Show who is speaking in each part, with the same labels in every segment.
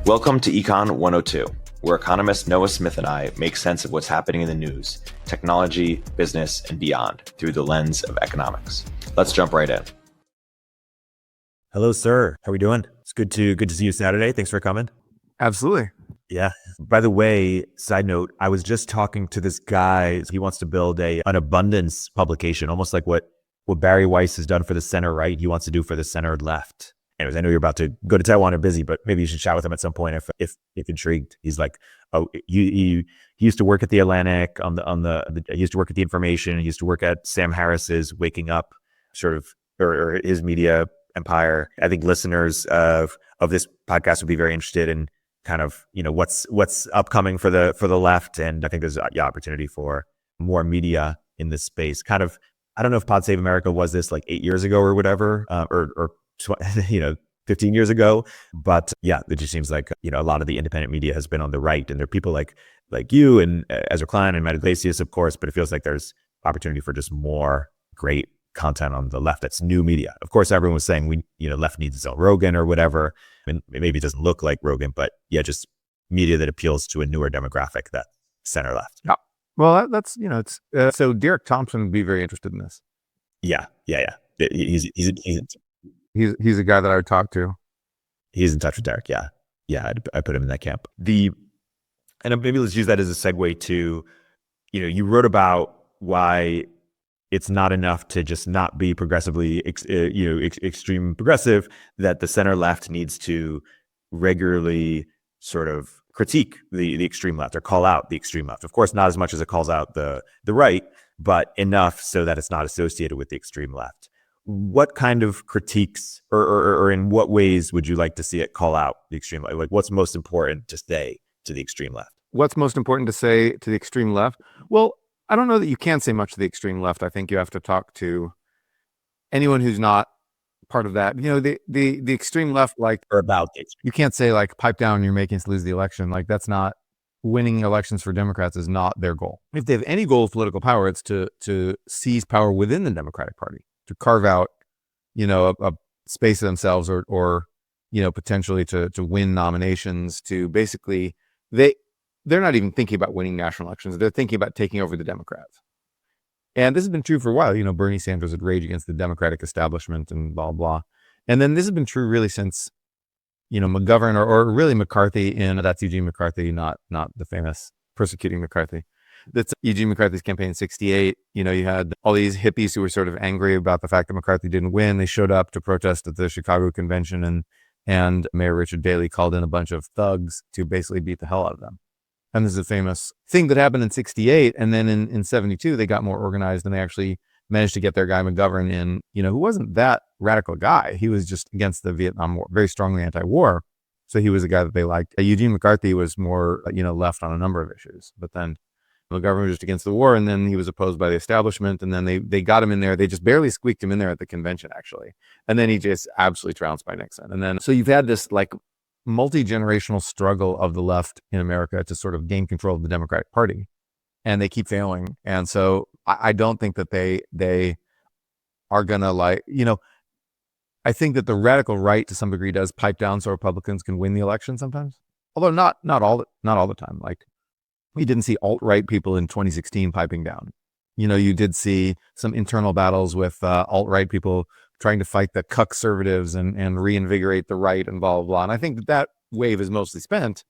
Speaker 1: Welcome to Econ 102, where economist Noah Smith and I make sense of what's happening in the news, technology, business, and beyond through the lens of economics. Let's jump right in.
Speaker 2: Hello, sir. How are we doing? It's good to see you Saturday. Thanks for coming.
Speaker 3: Absolutely.
Speaker 2: Yeah. By the way, side note, I was just talking to this guy. He wants to build an abundance publication, almost like what Barry Weiss has done for the center right. He wants to do for the center left. Anyways, I know you're about to go to Taiwan or busy, but maybe you should chat with him at some point if intrigued. He's like, oh, he used to work at the Atlantic he used to work at the Information. He used to work at Sam Harris's Waking Up or his media empire. I think listeners of this podcast would be very interested in kind of, what's upcoming for the left. And I think there's opportunity for more media in this space. Kind of, I don't know if Pod Save America was this like 8 years ago or whatever, or 15 years ago. But yeah, it just seems like, a lot of the independent media has been on the right, and there are people like you and Ezra Klein and Matt Iglesias, of course, but it feels like there's opportunity for just more great content on the left. That's new media. Of course, everyone was saying left needs its own Rogan or whatever. I mean, maybe it doesn't look like Rogan, but yeah, just media that appeals to a newer demographic, that center left.
Speaker 3: Yeah. Well, that's, it's, so Derek Thompson would be very interested in this.
Speaker 2: Yeah.
Speaker 3: He's a guy that I would talk to.
Speaker 2: He's in touch with Derek. Yeah. I put him in that camp. And maybe let's use that as a segue to, you wrote about why it's not enough to just not be progressively, extreme progressive, that the center left needs to regularly sort of critique the extreme left or call out the extreme left. Of course, not as much as it calls out the right, but enough so that it's not associated with the extreme left. What kind of critiques or in what ways would you like to see it call out the extreme left? Like, what's most important to say to the extreme left?
Speaker 3: What's most important to say to the extreme left? Well, I don't know that you can say much to the extreme left. I think you have to talk to anyone who's not part of that. The extreme left,
Speaker 2: Or about the extreme.
Speaker 3: You can't say pipe down, you're making us lose the election. That's not winning elections for Democrats is not their goal. If they have any goal of political power, it's to seize power within the Democratic Party, to carve out, a space of themselves or potentially to win nominations, to basically, they're not even thinking about winning national elections. They're thinking about taking over the Democrats. And this has been true for a while. Bernie Sanders would rage against the Democratic establishment and blah, blah. And then this has been true really since, McGovern or really McCarthy that's Eugene McCarthy, not the famous persecuting McCarthy. That's Eugene McCarthy's campaign in 1968. You had all these hippies who were sort of angry about the fact that McCarthy didn't win. They showed up to protest at the Chicago convention, and Mayor Richard Daley called in a bunch of thugs to basically beat the hell out of them. And this is a famous thing that happened in 1968. And then in 1972, they got more organized, and they actually managed to get their guy McGovern in, who wasn't that radical guy. He was just against the Vietnam War, very strongly anti-war. So he was a guy that they liked. Eugene McCarthy was more, left on a number of issues. But then McGovern was just against the war, and then he was opposed by the establishment, and then they got him in there. They just barely squeaked him in there at the convention, actually. And then he just absolutely trounced by Nixon. And then, so you've had this multi-generational struggle of the left in America to sort of gain control of the Democratic Party, and they keep failing. And so I don't think that they are gonna I think that the radical right to some degree does pipe down so Republicans can win the election sometimes, although not all the time. We didn't see alt-right people in 2016 piping down. You did see some internal battles with alt-right people trying to fight the cuck-servatives and reinvigorate the right and blah, blah, blah. And I think that wave is mostly spent.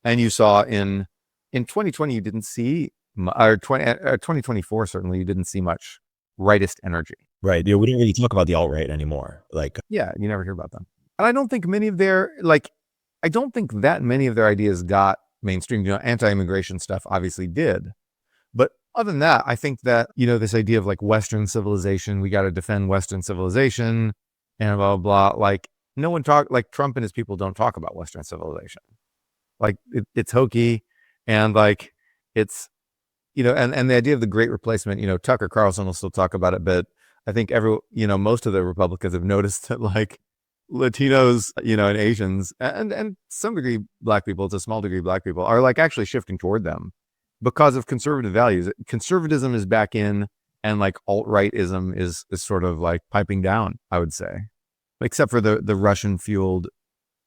Speaker 3: And you saw in 2020, you didn't see, or 2024, certainly, you didn't see much rightist energy.
Speaker 2: Right. Yeah, we don't really talk about the alt-right anymore.
Speaker 3: Yeah, you never hear about them. And I don't think I don't think that many of their ideas got mainstream. Anti-immigration stuff obviously did. But other than that, I think that, this idea of Western civilization, we got to defend Western civilization and blah, blah, blah. No one Trump and his people don't talk about Western civilization. It's hokey. And it's, and the idea of the great replacement, Tucker Carlson will still talk about it, but I think most of the Republicans have noticed that Latinos, and Asians and some degree Black people, to a small degree Black people, are actually shifting toward them because of conservative values. Conservatism is back in, and alt-rightism is sort of piping down, I would say, except for the Russian fueled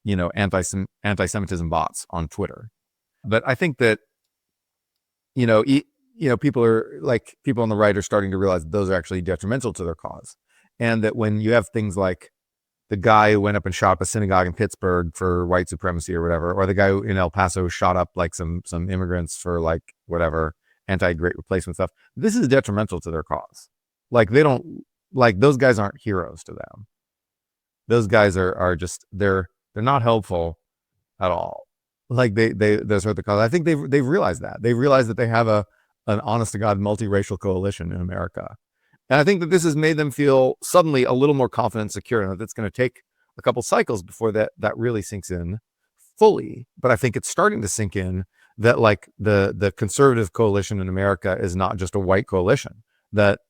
Speaker 3: anti-Semitism bots on Twitter. But I think that, people on the right are starting to realize that those are actually detrimental to their cause. And that when you have things like the guy who went up and shot up a synagogue in Pittsburgh for white supremacy or whatever, or the guy who in El Paso shot up like some immigrants for like whatever anti-great replacement stuff, this is detrimental to their cause. Like those guys aren't heroes to them. Those guys are just, they're not helpful at all. Like those hurt the cause. I think they've realized that. They've realized that they have an honest to God multiracial coalition in America. And I think that this has made them feel suddenly a little more confident and secure. And that's going to take a couple cycles before that really sinks in fully. But I think it's starting to sink in that like the conservative coalition in America is not just a white coalition, that,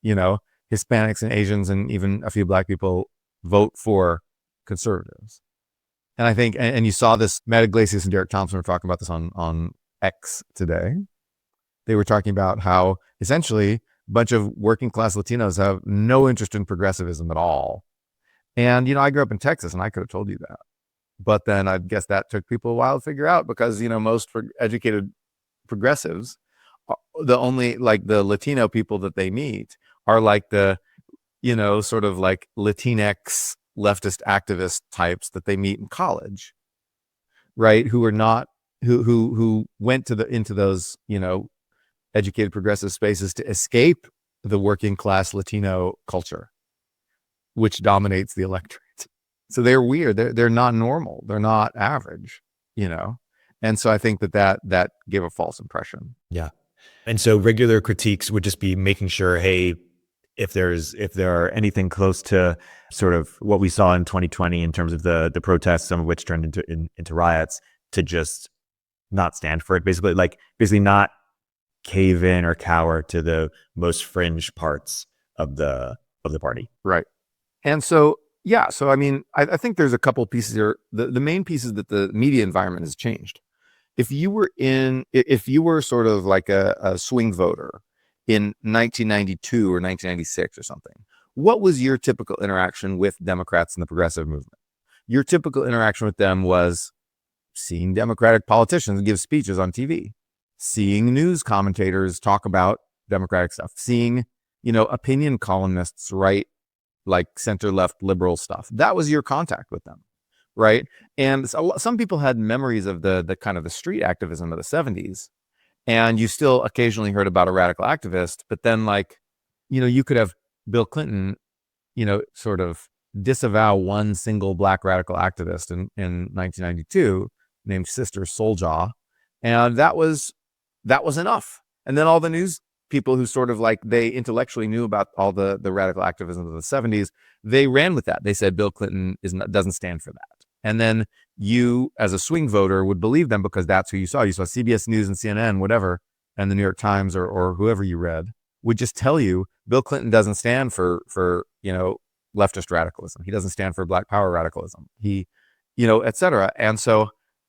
Speaker 3: Hispanics and Asians and even a few black people vote for conservatives. And I think, and you saw this, Matt Iglesias and Derek Thompson were talking about this on X today. They were talking about how essentially a bunch of working class Latinos have no interest in progressivism at all. And, I grew up in Texas and I could have told you that. But then I guess that took people a while to figure out because, most educated progressives, the only like the Latino people that they meet are like the, sort of like Latinx leftist activist types that they meet in college, right? Who are not, who went into those, educated progressive spaces to escape the working class Latino culture, which dominates the electorate. So they're weird. They're not normal. They're not average, And so I think that gave a false impression.
Speaker 2: Yeah. And so regular critiques would just be making sure, hey, if there are anything close to sort of what we saw in 2020 in terms of the protests, some of which turned into riots, to just not stand for it, basically not cave in or cower to the most fringe parts of the party.
Speaker 3: Right. And so, yeah, so I mean, I think there's a couple of pieces here. The main piece is that the media environment has changed. If you were sort of like a swing voter in 1992 or 1996 or something, what was your typical interaction with Democrats in the progressive movement? Your typical interaction with them was seeing Democratic politicians give speeches on TV, seeing news commentators talk about Democratic stuff, seeing, opinion columnists write like center-left liberal stuff. That was your contact with them, right? And so some people had memories of the kind of the street activism of the 70s, and you still occasionally heard about a radical activist, but then you could have Bill Clinton, sort of disavow one single black radical activist in 1992 named Sister Souljah, and that was enough. And then all the news people who sort of they intellectually knew about all the radical activism of the 70s, they ran with that. They said Bill Clinton doesn't stand for that. And then you, as a swing voter, would believe them because that's who you saw. You saw CBS News and CNN, whatever, and the New York Times or whoever you read would just tell you Bill Clinton doesn't stand for leftist radicalism. He doesn't stand for Black power radicalism. He, et cetera. And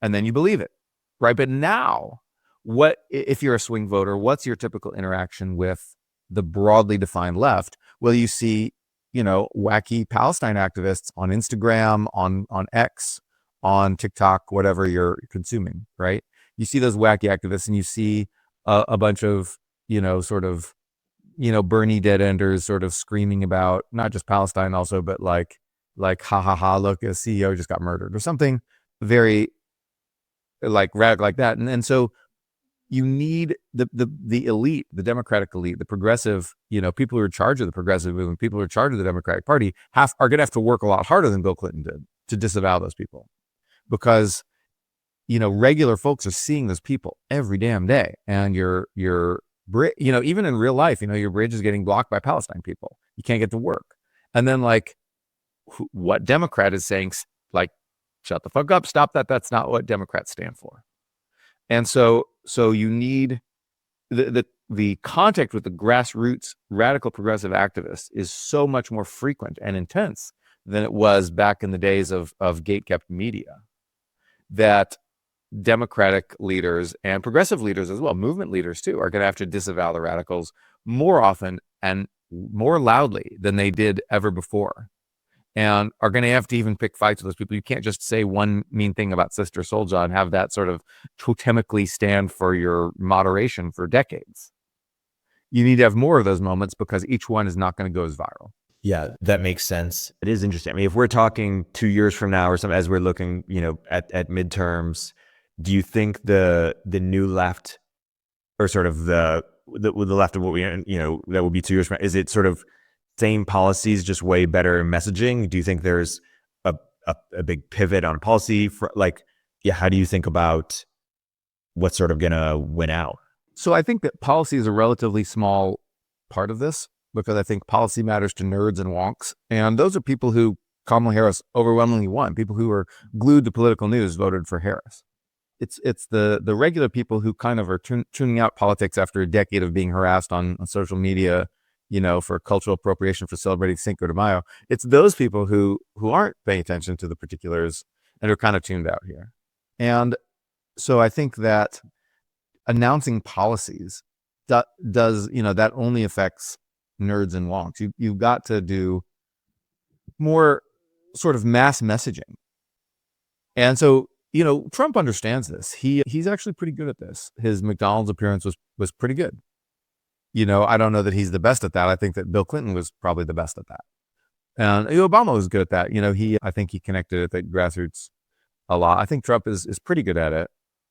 Speaker 3: then you believe it, right? But now, what if you're a swing voter? What's your typical interaction with the broadly defined left? Well, you see, wacky Palestine activists on Instagram, on X, on TikTok, whatever you're consuming, right? You see those wacky activists, and you see a bunch of, Bernie dead enders sort of screaming about not just Palestine also, but like, ha ha ha, look, a CEO just got murdered or something very radical like that. And so you need the elite, the Democratic elite, the progressive, people who are in charge of the progressive movement, people who are in charge of the Democratic Party are going to have to work a lot harder than Bill Clinton did to disavow those people, because, regular folks are seeing those people every damn day, and your even in real life, your bridge is getting blocked by Palestine people. You can't get to work, and then what Democrat is saying, shut the fuck up, stop that. That's not what Democrats stand for. And so you need the contact with the grassroots radical progressive activists is so much more frequent and intense than it was back in the days of gatekept media, that Democratic leaders and progressive leaders as well, movement leaders too, are going to have to disavow the radicals more often and more loudly than they did ever before. and are going to have to even pick fights with those people. You can't just say one mean thing about Sister Souljah and have that sort of totemically stand for your moderation for decades. You need to have more of those moments because each one is not going to go as viral.
Speaker 2: Yeah, that makes sense. It is interesting. I mean, if we're talking 2 years from now or something, as we're looking, at midterms, do you think the new left, or sort of the left of what we, that will be 2 years from now, is it sort of same policies, just way better messaging? Do you think there's a big pivot on policy how do you think about what's sort of going to win out?
Speaker 3: So I think that policy is a relatively small part of this, because I think policy matters to nerds and wonks. And those are people who Kamala Harris overwhelmingly won. People who are glued to political news voted for Harris. It's the regular people who kind of are tuning out politics after a decade of being harassed on social media, for cultural appropriation, for celebrating Cinco de Mayo. It's those people who aren't paying attention to the particulars and are kind of tuned out here. And so I think that announcing policies that only affects nerds and wonks. You've got to do more sort of mass messaging. And so, Trump understands this. He's actually pretty good at this. His McDonald's appearance was pretty good. I don't know that he's the best at that. I think that Bill Clinton was probably the best at that. And Obama was good at that. I think he connected at the grassroots a lot. I think Trump is pretty good at it.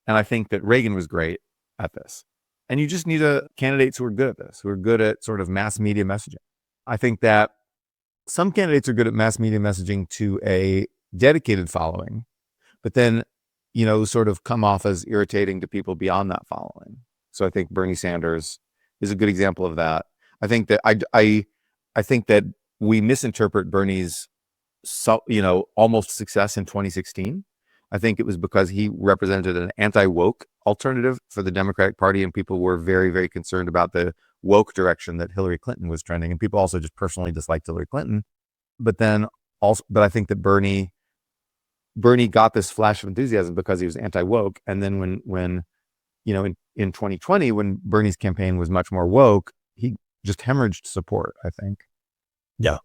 Speaker 3: And I think that Reagan was great at this. And you just need candidates who are good at this, who are good at sort of mass media messaging. I think that some candidates are good at mass media messaging to a dedicated following, but then, sort of come off as irritating to people beyond that following. So I think Bernie Sanders is a good example of that. I think that I think that we misinterpret Bernie's, almost success in 2016. I think it was because he represented an anti-woke alternative for the Democratic Party, and people were very, very concerned about the woke direction that Hillary Clinton was trending, and people also just personally disliked Hillary Clinton. But I think that Bernie got this flash of enthusiasm because he was anti-woke, and then when in 2020, when Bernie's campaign was much more woke, he just hemorrhaged support, I think.
Speaker 2: Yeah.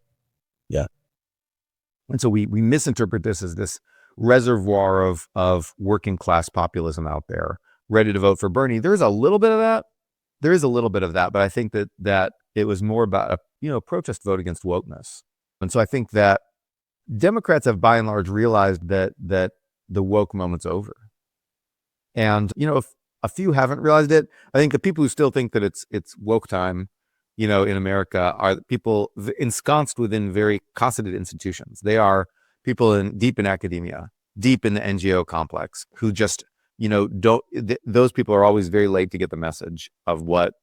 Speaker 3: And so we misinterpret this as this reservoir of working class populism out there ready to vote for Bernie. There's a little bit of that. But I think that it was more about a protest vote against wokeness. And so I think that Democrats have by and large realized that the woke moment's over. And if a few haven't realized it, I think the people who still think that it's woke time, in America, are people ensconced within very cosseted institutions. They are people deep in academia, deep in the NGO complex, who just, those people are always very late to get the message of what,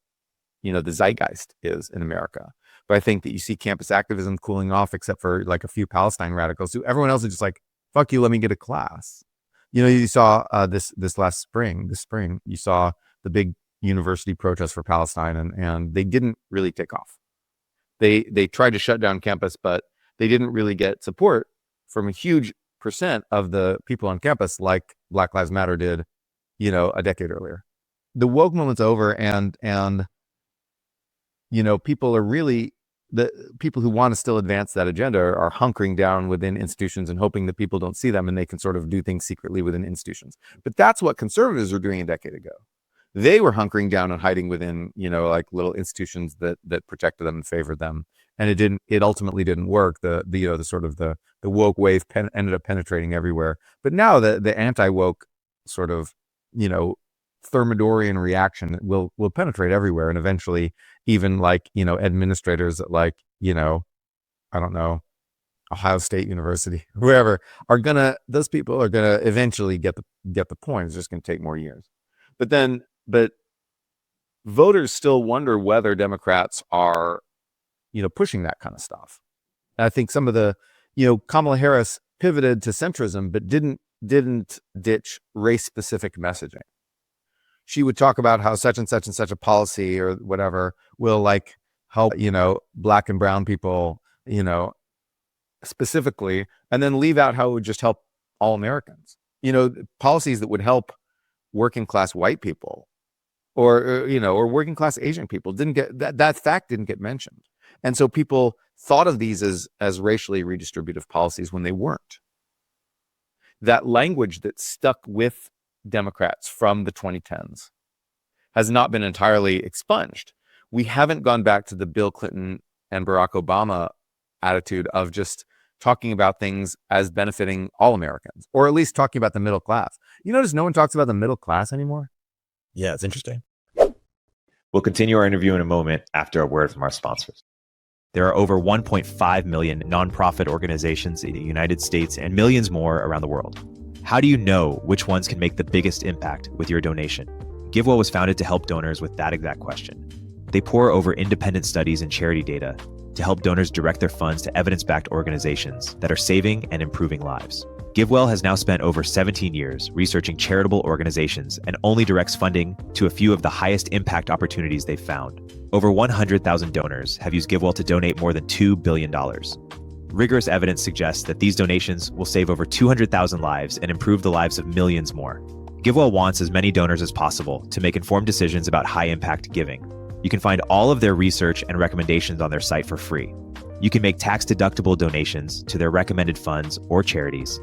Speaker 3: the zeitgeist is in America. But I think that you see campus activism cooling off, except for like a few Palestine radicals who everyone else is just like, fuck you, let me get a class. You saw this spring, you saw the big university protest for Palestine, and they didn't really take off. They tried to shut down campus, but they didn't really get support from a huge percent of the people on campus, like Black Lives Matter did, a decade earlier. The woke moment's over, and people are really, the people who want to still advance that agenda are hunkering down within institutions and hoping that people don't see them, and they can sort of do things secretly within institutions. But that's what conservatives were doing a decade ago. They were hunkering down and hiding within, like little institutions that protected them and favored them. And it ultimately didn't work. The sort of the woke wave ended up penetrating everywhere. But now the anti-woke sort of, Thermidorian reaction will penetrate everywhere. And eventually even like, administrators at like, I don't know, Ohio State University, wherever, those people are gonna eventually get the point. It's just gonna take more years. But voters still wonder whether Democrats are, pushing that kind of stuff. And I think some of the, Kamala Harris pivoted to centrism, but didn't ditch race-specific messaging. She would talk about how such and such a policy or whatever will like help, Black and brown people, specifically, and then leave out how it would just help all Americans. Policies that would help working class white people or working class Asian people didn't get that fact didn't get mentioned. And so people thought of these as racially redistributive policies when they weren't. That language that stuck with Democrats from the 2010s has not been entirely expunged. We haven't gone back to the Bill Clinton and Barack Obama attitude of just talking about things as benefiting all Americans, or at least talking about the middle class. You notice no one talks about the middle class anymore?
Speaker 2: Yeah, it's interesting.
Speaker 1: We'll continue our interview in a moment after a word from our sponsors.
Speaker 2: There are over 1.5 million nonprofit organizations in the United States and millions more around the world. How do you know which ones can make the biggest impact with your donation? GiveWell was founded to help donors with that exact question. They pore over independent studies and charity data to help donors direct their funds to evidence-backed organizations that are saving and improving lives. GiveWell has now spent over 17 years researching charitable organizations and only directs funding to a few of the highest impact opportunities they've found. Over 100,000 donors have used GiveWell to donate more than $2 billion. Rigorous evidence suggests that these donations will save over 200,000 lives and improve the lives of millions more. GiveWell wants as many donors as possible to make informed decisions about high-impact giving. You can find all of their research and recommendations on their site for free. You can make tax-deductible donations to their recommended funds or charities,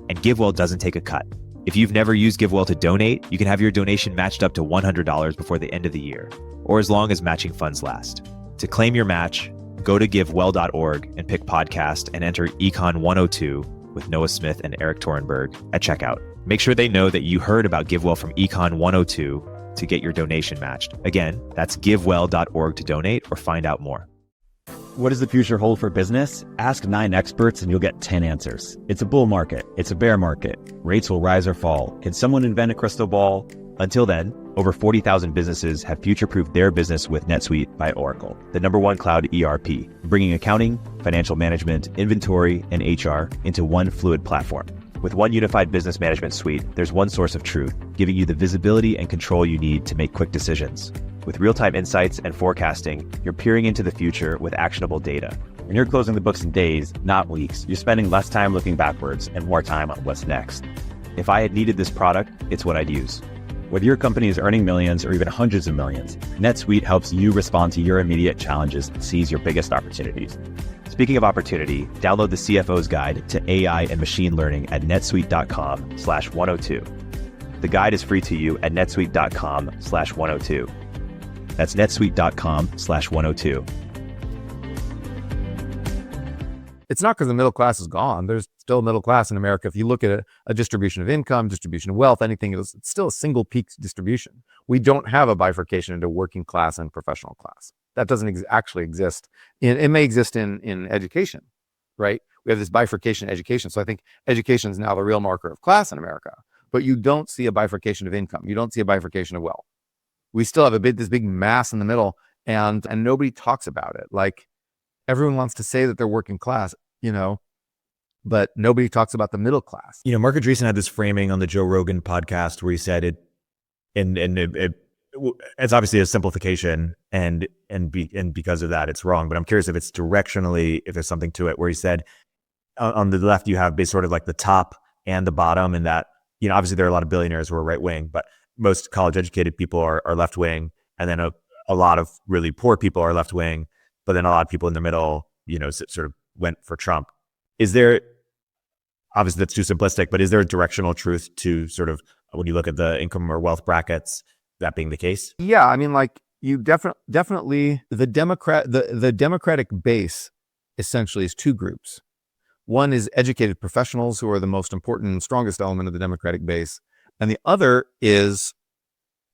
Speaker 2: and GiveWell doesn't take a cut. If you've never used GiveWell to donate, you can have your donation matched up to $100 before the end of the year, or as long as matching funds last. To claim your match, go to givewell.org and pick podcast and enter Econ 102 with Noah Smith and Erik Torenberg at checkout. Make sure they know that you heard about GiveWell from Econ 102 to get your donation matched. Again, that's givewell.org to donate or find out more.
Speaker 4: What does the future hold for business? Ask 9 experts and you'll get 10 answers. It's a bull market. It's a bear market. Rates will rise or fall. Can someone invent a crystal ball? Until then, over 40,000 businesses have future-proofed their business with NetSuite by Oracle, the #1 cloud ERP, bringing accounting, financial management, inventory, and HR into one fluid platform. With one unified business management suite, there's one source of truth, giving you the visibility and control you need to make quick decisions. With real-time insights and forecasting, you're peering into the future with actionable data. And you're closing the books in days, not weeks. You're spending less time looking backwards and more time on what's next. If I had needed this product, it's what I'd use. Whether your company is earning millions or even hundreds of millions, NetSuite helps you respond to your immediate challenges and seize your biggest opportunities. Speaking of opportunity, download the CFO's Guide to AI and Machine Learning at netsuite.com/102. The guide is free to you at netsuite.com/102. That's netsuite.com/102.
Speaker 3: It's not because the middle class is gone. There's still a middle class in America. If you look at a distribution of income, distribution of wealth, anything else, it's still a single peak distribution. We don't have a bifurcation into working class and professional class. That doesn't actually exist. It may exist in education, right? We have this bifurcation in education. So I think education is now the real marker of class in America, but you don't see a bifurcation of income. You don't see a bifurcation of wealth. We still have this big mass in the middle, and nobody talks about it. Like, everyone wants to say that they're working class, but nobody talks about the middle class.
Speaker 2: Mark Andreessen had this framing on the Joe Rogan podcast where he said it, and it's obviously a simplification, and because of that, it's wrong. But I'm curious if it's directionally, if there's something to it, where he said on the left you have sort of like the top and the bottom, and that obviously there are a lot of billionaires who are right wing, but most college educated people are left wing, and then a lot of really poor people are left wing, but then a lot of people in the middle, sort of went for Trump. Is there, obviously that's too simplistic, but is there a directional truth to sort of, when you look at the income or wealth brackets, that being the case?
Speaker 3: Yeah, I mean, like, you definitely the Democratic base essentially is two groups. One is educated professionals, who are the most important and strongest element of the Democratic base, and the other is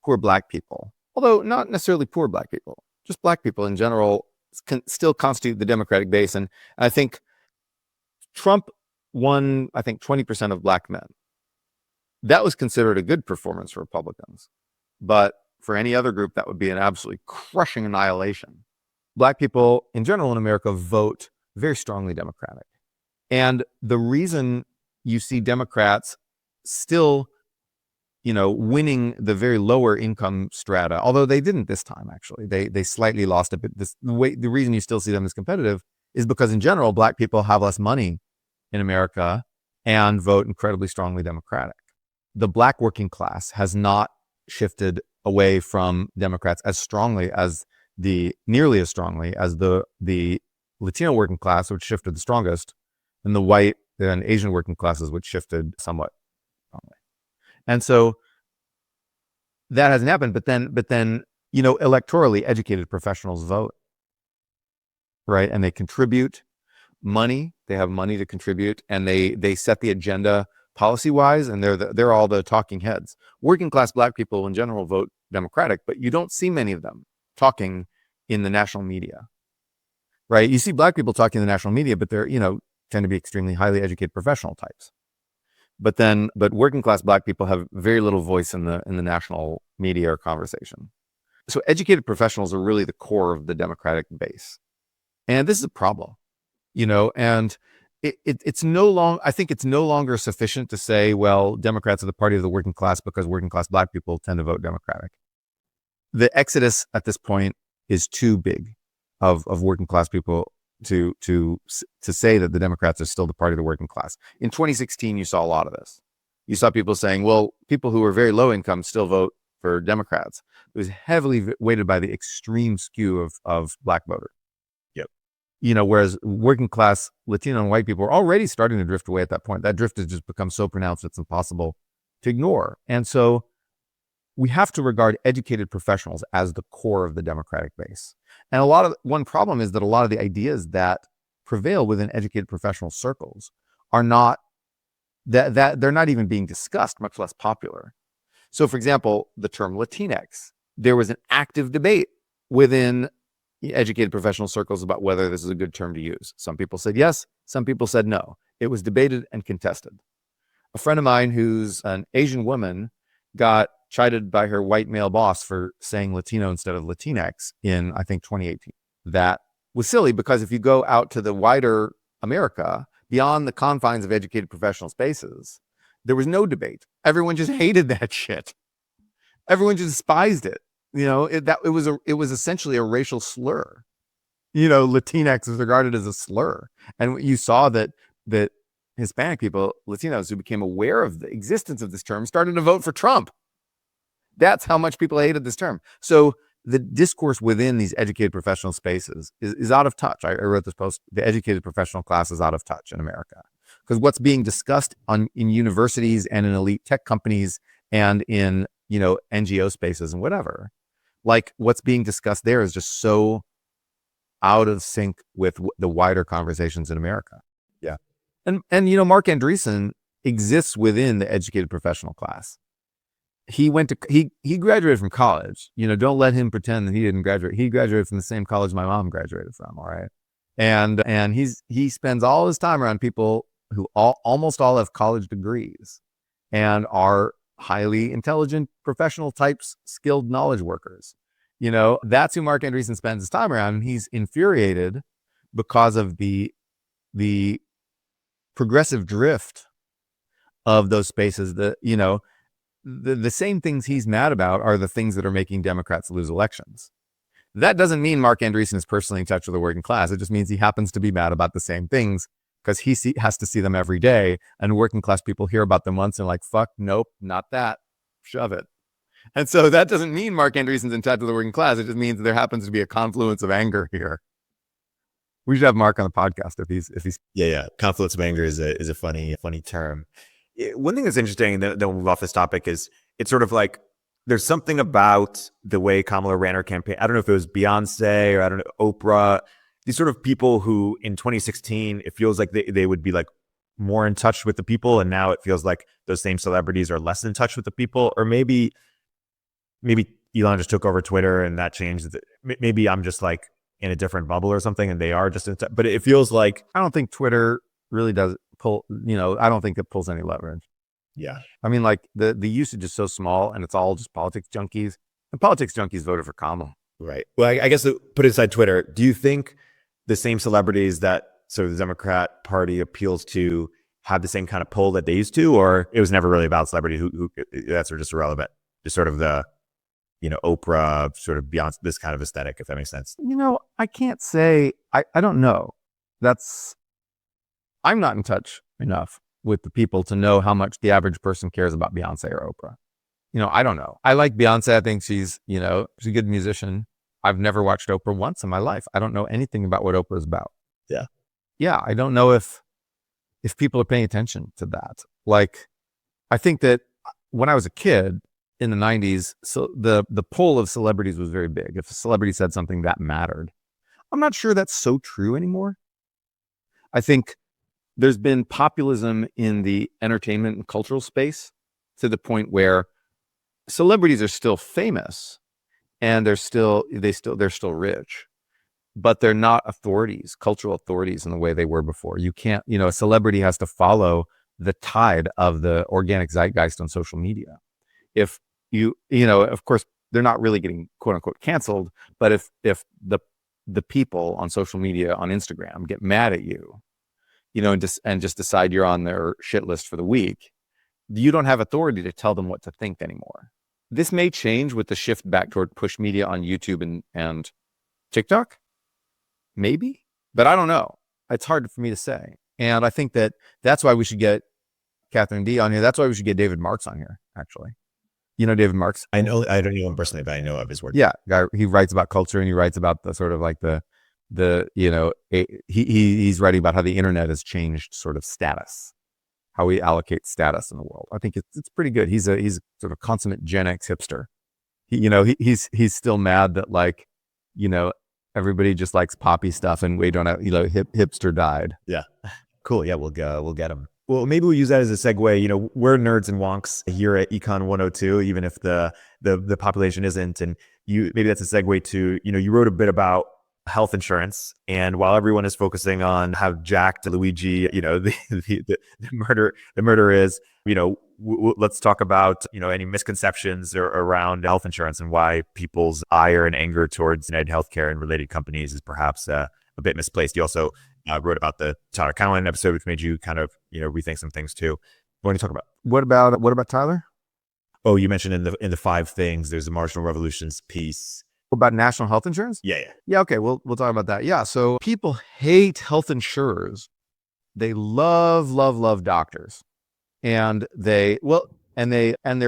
Speaker 3: poor Black people. Although not necessarily poor Black people, just Black people in general can still constitute the Democratic base. And I think Trump won, 20% of Black men. That was considered a good performance for Republicans. But for any other group, that would be an absolutely crushing annihilation. Black people in general in America vote very strongly Democratic. And the reason you see Democrats still, winning the very lower income strata, although they didn't this time, actually, they slightly lost a bit. The reason you still see them as competitive is because in general, Black people have less money in America and vote incredibly strongly Democratic. The Black working class has not shifted away from Democrats nearly as strongly as the Latino working class, which shifted the strongest, and the white and Asian working classes, which shifted somewhat strongly. And so that hasn't happened. But then, electorally educated professionals vote, right? And they contribute money. They have money to contribute, and they set the agenda policy-wise, and they're all the talking heads. Working class Black people in general vote Democratic, but you don't see many of them talking in the national media, right? You see Black people talking in the national media, but they're, tend to be extremely highly educated professional types. But working class Black people have very little voice in the national media or conversation. So educated professionals are really the core of the Democratic base. And this is a problem, and it's no longer, I think it's no longer sufficient to say, well, Democrats are the party of the working class because working class Black people tend to vote Democratic. The exodus at this point is too big of working class people to say that the Democrats are still the party of the working class. In 2016, you saw a lot of this. You saw people saying, well, people who are very low income still vote for Democrats. It was heavily weighted by the extreme skew of Black voters. Whereas working class Latino and white people are already starting to drift away at that point. That drift has just become so pronounced it's impossible to ignore. And so we have to regard educated professionals as the core of the Democratic base. And one problem is that a lot of the ideas that prevail within educated professional circles are not, that they're not even being discussed, much less popular. So for example, the term Latinx, there was an active debate within educated professional circles about whether this is a good term to use. Some people said yes, some people said no. It was debated and contested. A friend of mine who's an Asian woman got chided by her white male boss for saying Latino instead of Latinx in, I think, 2018. That was silly because if you go out to the wider America, beyond the confines of educated professional spaces, there was no debate. Everyone just hated that shit. Everyone just despised it. It was essentially a racial slur. Latinx is regarded as a slur. And you saw that Hispanic people, Latinos who became aware of the existence of this term, started to vote for Trump. That's how much people hated this term. So the discourse within these educated professional spaces is out of touch. I wrote this post, the educated professional class is out of touch in America. Because what's being discussed in universities and in elite tech companies and in, NGO spaces and whatever, like what's being discussed there is just so out of sync with the wider conversations in America. Yeah. And Mark Andreessen exists within the educated professional class. He graduated from college. Don't let him pretend that he didn't graduate. He graduated from the same college my mom graduated from. All right. And he spends all his time around people who almost all have college degrees and are highly intelligent professional types, skilled knowledge workers. That's who Mark Andreessen spends his time around. And he's infuriated because of the progressive drift of those spaces. The same things he's mad about are the things that are making Democrats lose elections. That doesn't mean Mark Andreessen is personally in touch with the working class. It just means he happens to be mad about the same things because he has to see them every day. And working class people hear about them once and like, fuck, nope, not that. Shove it. And so that doesn't mean Mark Andreessen's in touch with the working class. It just means there happens to be a confluence of anger here. We should have Mark on the podcast if he's.
Speaker 2: Yeah. Confluence of anger is a funny term. One thing that's interesting, then we'll move off this topic, is it's sort of like there's something about the way Kamala ran her campaign. I don't know if it was Beyonce or I don't know, Oprah, these sort of people who in 2016, it feels like they would be like more in touch with the people. And now it feels like those same celebrities are less in touch with the people. Or maybe Elon just took over Twitter and that changed. Maybe I'm just like in a different bubble or something and they are just in touch. But it feels like,
Speaker 3: I don't think Twitter really does pull, I don't think it pulls any leverage.
Speaker 2: Yeah.
Speaker 3: I mean, like the usage is so small and it's all just politics junkies. And politics junkies voted for Kamala.
Speaker 2: Right. Well, I guess put aside Twitter, do you think the same celebrities that sort of the Democrat Party appeals to have the same kind of pull that they used to, or it was never really about celebrity who that's just irrelevant? Just sort of the, Oprah, sort of Beyonce, this kind of aesthetic, if that makes sense.
Speaker 3: I can't say, I don't know. I'm not in touch enough with the people to know how much the average person cares about Beyonce or Oprah. I don't know. I like Beyonce. I think she's a good musician. I've never watched Oprah once in my life. I don't know anything about what Oprah is about. Yeah, I don't know if people are paying attention to that. Like, I think that when I was a kid in the 90s, so the pull of celebrities was very big. If a celebrity said something, that mattered. I'm not sure that's so true anymore. I think there's been populism in the entertainment and cultural space to the point where celebrities are still famous and they're still rich, but they're not authorities, cultural authorities in the way they were before. You can't, a celebrity has to follow the tide of the organic zeitgeist on social media. If of course, they're not really getting quote unquote canceled, but if the people on social media, on Instagram, get mad at you, and just decide you're on their shit list for the week, you don't have authority to tell them what to think anymore. This may change with the shift back toward push media on YouTube and TikTok, maybe, but I don't know. It's hard for me to say. And I think that's why we should get Catherine D on here. That's why we should get David Marks on here, actually. You know David Marks?
Speaker 2: I don't know him personally, but I know of his work.
Speaker 3: Yeah, he writes about culture, and he writes about the sort of like he's writing about how the internet has changed sort of status, how we allocate status in the world. I think it's pretty good. He's sort of consummate Gen X hipster. He's still mad that everybody just likes poppy stuff and we don't have, hipster died.
Speaker 2: Yeah. Cool. Yeah, we'll get him. Well, maybe we'll use that as a segue. We're nerds and wonks here at Econ 102, even if the population isn't. And maybe that's a segue to, you wrote a bit about health insurance, and while everyone is focusing on how jacked Luigi, the murder is, let's talk about any misconceptions around health insurance and why people's ire and anger towards United Healthcare and related companies is perhaps a bit misplaced. You also wrote about the Tyler Cowen episode, which made you kind of rethink some things too. What do you talk about?
Speaker 3: What about Tyler?
Speaker 2: Oh, you mentioned in the 5 things, there's a marginal revolutions piece.
Speaker 3: About national health insurance? Yeah. Okay. We'll talk about that. Yeah. So people hate health insurers. They love doctors, and they're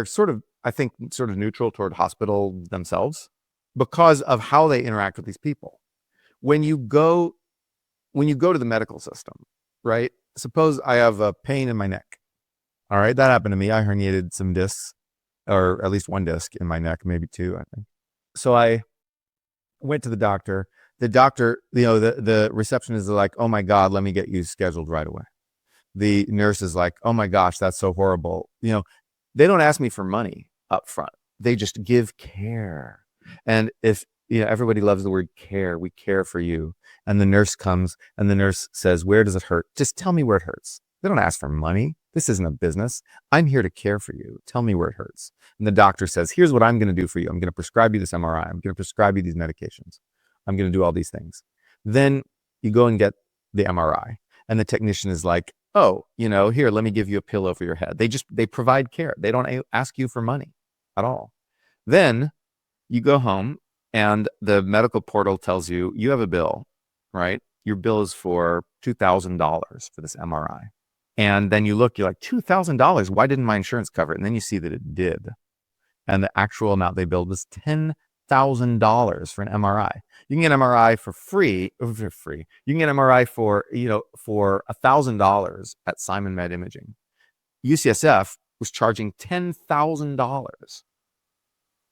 Speaker 3: sort of, I think, sort of neutral toward hospital themselves because of how they interact with these people. When you go to the medical system, right? Suppose I have a pain in my neck. All right. That happened to me. I herniated some discs, or at least one disc in my neck, maybe 2, I think. So I went to the doctor. The doctor, the receptionist is like, "Oh my God, let me get you scheduled right away." The nurse is like, "Oh my gosh, that's so horrible." They don't ask me for money up front. They just give care. And if, everybody loves the word care. We care for you. And the nurse comes and the nurse says, "Where does it hurt? Just tell me where it hurts." They don't ask for money. This isn't a business. I'm here to care for you. Tell me where it hurts. And the doctor says, "Here's what I'm going to do for you. I'm going to prescribe you this MRI. I'm going to prescribe you these medications. I'm going to do all these things." Then you go and get the MRI. And the technician is like, "Oh, here, let me give you a pillow for your head." They provide care. They don't ask you for money at all. Then you go home and the medical portal tells you, you have a bill, right? Your bill is for $2,000 for this MRI. And then you look, you're like, $2,000? Why didn't my insurance cover it? And then you see that it did. And the actual amount they billed was $10,000 for an MRI. You can get an MRI for free. You can get an MRI for $1,000 at Simon Med Imaging. UCSF was charging $10,000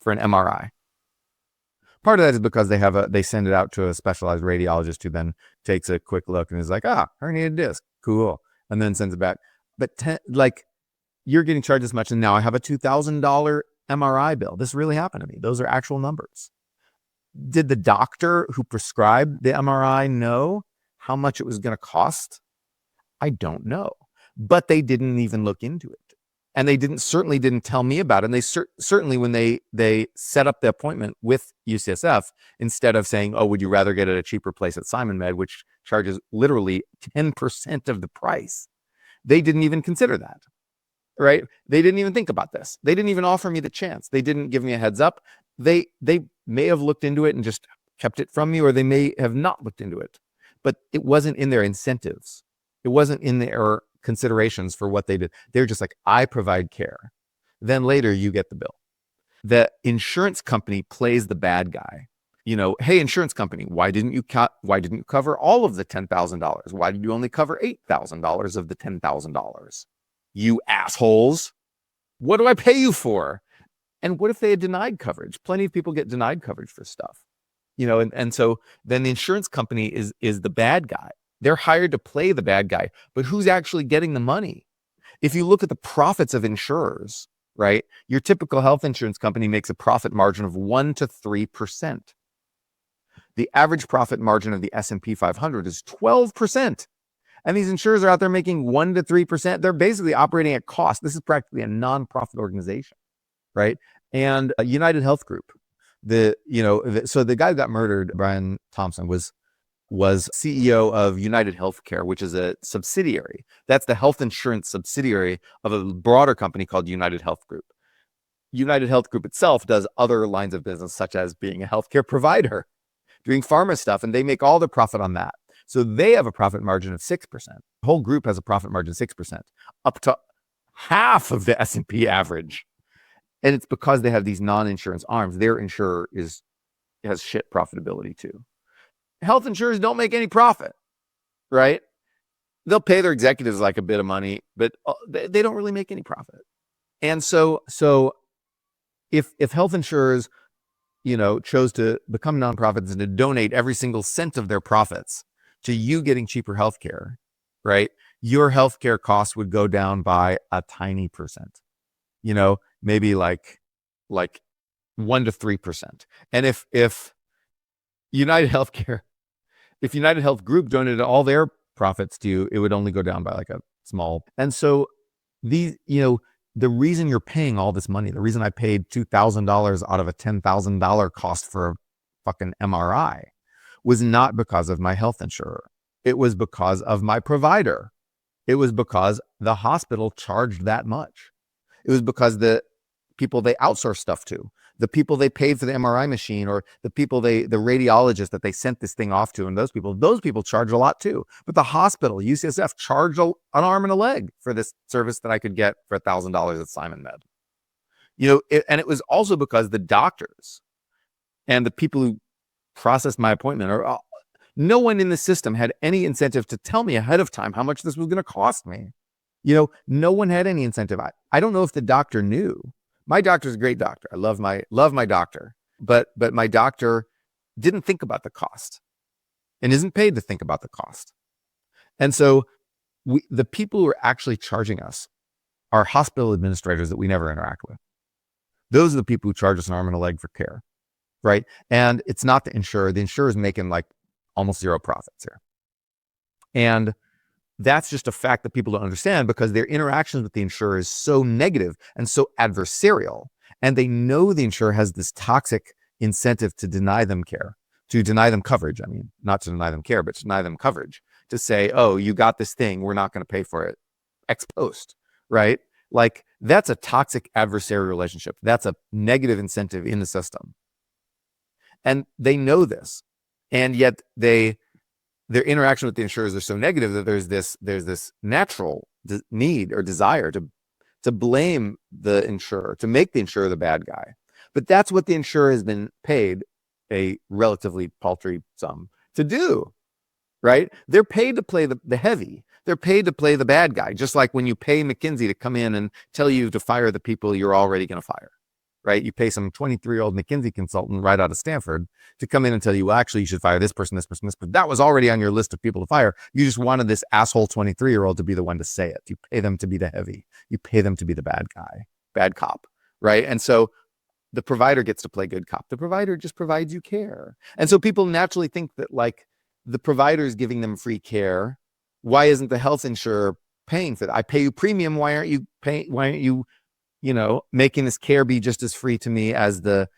Speaker 3: for an MRI. Part of that is because they send it out to a specialized radiologist who then takes a quick look and is like, herniated disc, cool, and then sends it back. But you're getting charged as much, and now I have a $2,000 MRI bill. This really happened to me. Those are actual numbers. Did the doctor who prescribed the MRI know how much it was going to cost? I don't know, but they didn't even look into it. And they certainly didn't tell me about it. And they certainly, when they set up the appointment with UCSF, instead of saying, "Oh, would you rather get it at a cheaper place at Simon Med," which charges literally 10% of the price, they didn't even consider that, right? They didn't even think about this. They didn't even offer me the chance. They didn't give me a heads up. They may have looked into it and just kept it from me, or they may have not looked into it, but it wasn't in their incentives. It wasn't in their considerations for what they did. They're just like, "I provide care." Then later you get the bill. The insurance company plays the bad guy. hey, insurance company, why didn't you cover all of the $10,000? Why did you only cover $8,000 of the $10,000? You assholes. What do I pay you for? And what if they had denied coverage? Plenty of people get denied coverage for stuff, and so then the insurance company is the bad guy. They're hired to play the bad guy, but who's actually getting the money? If you look at the profits of insurers, right? Your typical health insurance company makes a profit margin of 1% to 3%. The average profit margin of the S&P 500 is 12%. And these insurers are out there making 1% to 3%. They're basically operating at cost. This is practically a non-profit organization, right? And United Health Group, so the guy who got murdered, Brian Thompson, was CEO of United Healthcare, which is a subsidiary. That's the health insurance subsidiary of a broader company called United Health Group. United Health Group itself does other lines of business, such as being a healthcare provider, doing pharma stuff, and they make all the profit on that. So they have a profit margin of 6%. The whole group has a profit margin of 6%, up to half of the S&P average. And it's because they have these non-insurance arms. Their insurer has shit profitability too. Health insurers don't make any profit, right? They'll pay their executives like a bit of money, but they don't really make any profit. And so if health insurers, chose to become nonprofits and to donate every single cent of their profits to you getting cheaper healthcare, right? Your healthcare costs would go down by a tiny percent, maybe like 1% to 3%. And if United Health Group donated all their profits to you, it would only go down by like a small. And so the reason you're paying all this money, the reason I paid $2,000 out of a $10,000 cost for a fucking MRI was not because of my health insurer. It was because of my provider. It was because the hospital charged that much. It was because the people they outsource stuff to, the people they paid for the MRI machine, or the radiologist that they sent this thing off to, and those people charge a lot too. But the hospital, UCSF, charged an arm and a leg for this service that I could get for $1,000 at Simon Med. And it was also because the doctors and the people who processed my appointment, or no one in the system had any incentive to tell me ahead of time how much this was going to cost me. No one had any incentive. I don't know if the doctor knew. My doctor's a great doctor. I love my doctor, but my doctor didn't think about the cost and isn't paid to think about the cost. And so the people who are actually charging us are hospital administrators that we never interact with. Those are the people who charge us an arm and a leg for care, right? And it's not the insurer. The insurer is making like almost zero profits here. And that's just a fact that people don't understand, because their interactions with the insurer is so negative and so adversarial. And they know the insurer has this toxic incentive to deny them care, to deny them coverage. I mean, not to deny them care, but to deny them coverage, to say, oh, you got this thing, we're not going to pay for it ex post, right? Like, that's a toxic adversarial relationship. That's a negative incentive in the system. And they know this. And yet their interaction with the insurers are so negative that there's this natural need or desire to blame the insurer, to make the insurer the bad guy. But that's what the insurer has been paid a relatively paltry sum to do, right? They're paid to play the heavy. They're paid to play the bad guy, just like when you pay McKinsey to come in and tell you to fire the people you're already going to fire. Right? You pay some 23-year-old McKinsey consultant right out of Stanford to come in and tell you, well, actually, you should fire this person, this person, this person. That was already on your list of people to fire. You just wanted this asshole 23-year-old to be the one to say it. You pay them to be the heavy. You pay them to be the bad guy, bad cop, right? And so the provider gets to play good cop. The provider just provides you care. And so people naturally think that, like, the provider is giving them free care. Why isn't the health insurer paying for that? I pay you premium. Why aren't you paying? Why aren't you making this care be just as free to me as the